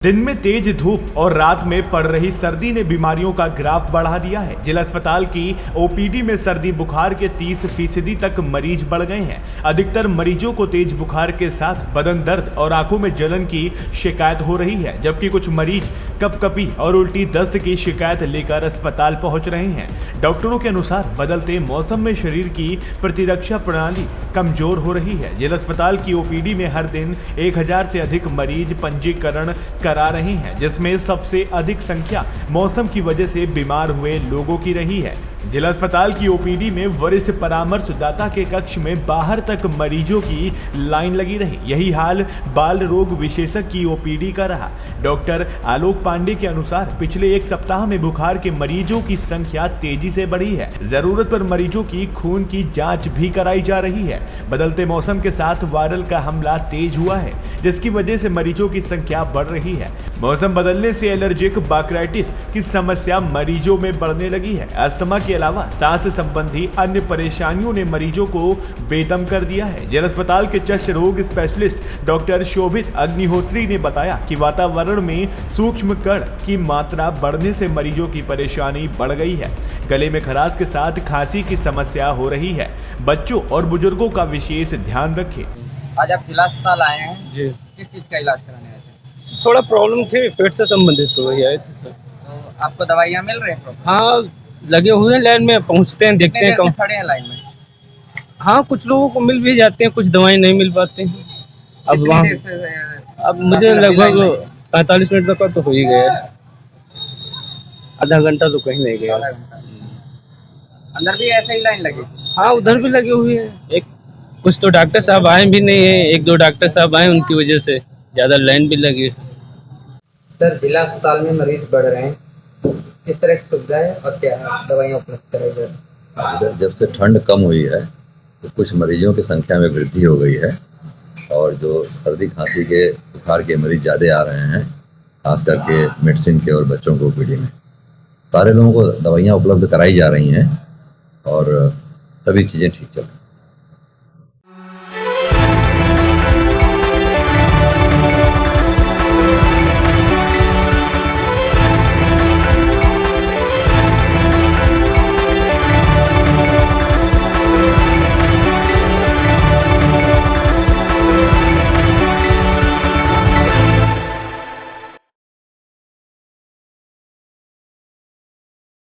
दिन में तेज धूप और रात में पड़ रही सर्दी ने बीमारियों का ग्राफ बढ़ा दिया है। जिला अस्पताल की ओपीडी में सर्दी बुखार के 30% तक मरीज बढ़ गए हैं। अधिकतर मरीजों को तेज बुखार के साथ बदन दर्द और आंखों में जलन की शिकायत हो रही है, जबकि कुछ मरीज कपकपी और उल्टी दस्त की शिकायत लेकर अस्पताल पहुंच रहे हैं। डॉक्टरों के अनुसार बदलते मौसम में शरीर की प्रतिरक्षा प्रणाली कमजोर हो रही है। जिला अस्पताल की ओपीडी में हर दिन 1000 से अधिक मरीज पंजीकरण करा रहे हैं, जिसमें सबसे अधिक संख्या मौसम की वजह से बीमार हुए लोगों की रही है। जिला अस्पताल की ओपीडी में वरिष्ठ परामर्शदाता के कक्ष में बाहर तक मरीजों की लाइन लगी रही। यही हाल बाल रोग विशेषज्ञ की ओपीडी का रहा। डॉक्टर आलोक पांडे के अनुसार पिछले एक सप्ताह में बुखार के मरीजों की संख्या तेजी से बढ़ी है। जरूरत पर मरीजों की खून की जांच भी कराई जा रही है। बदलते मौसम के साथ वायरल का हमला तेज हुआ है, जिसकी वजह से मरीजों की संख्या बढ़ रही है। मौसम बदलने से एलर्जिक बाक्राइटिस की समस्या मरीजों में बढ़ने लगी है। अस्थमा के अलावा सांस संबंधी अन्य परेशानियों ने मरीजों को बेदम कर दिया है। जिला अस्पताल के चर्च रोग स्पेशलिस्ट डॉक्टर शोभित अग्निहोत्री ने बताया कि वातावरण में सूक्ष्म कण की मात्रा बढ़ने से मरीजों की परेशानी बढ़ गई है। गले में खराश के साथ खांसी की समस्या हो रही है। बच्चों और बुजुर्गों का विशेष ध्यान रखें। आज आप जिला अस्पताल आए हैं जी, किस चीज़ का इलाज कराने आए थे? थोड़ा प्रॉब्लम थी, पेट से संबंधित तो वही आए थे सर। तो आपको दवाइयाँ मिल रही हैं? हाँ, लगे हुए हैं लाइन में, पहुंचते हैं, देखते हैं कम। खड़े हैं लाइन में? हाँ, कुछ लोगों को मिल भी जाते हैं, कुछ दवाएं नहीं मिल पाती हैं। अब कितनी वहाँ देर से अब मुझे लगभग 45 मिनट तक तो हो ही गया है। आधा घंटा तो कहीं नहीं गया। आधा घंटा। अंदर भी ऐसे ही लाइन लगी? हाँ, उधर भी लगे हुए हैं। एक कुछ तो डॉक्टर साहब आए भी नहीं है, 1-2 डॉक्टर साहब आए, उनकी वजह से ज़्यादा लाइन भी लगी। सर, जिला अस्पताल में मरीज बढ़ रहे हैं, किस तरह की सुविधा है और क्या दवाइयाँ उपलब्ध कराई जा रही हैं? जब से ठंड कम हुई है तो कुछ मरीजों की संख्या में वृद्धि हो गई है और जो सर्दी खांसी के बुखार के मरीज ज़्यादा आ रहे हैं, खास करके मेडिसिन के और बच्चों को ओपीडी में सारे लोगों को दवाइयाँ उपलब्ध कराई जा रही हैं और सभी चीज़ें ठीक चल रही हैं।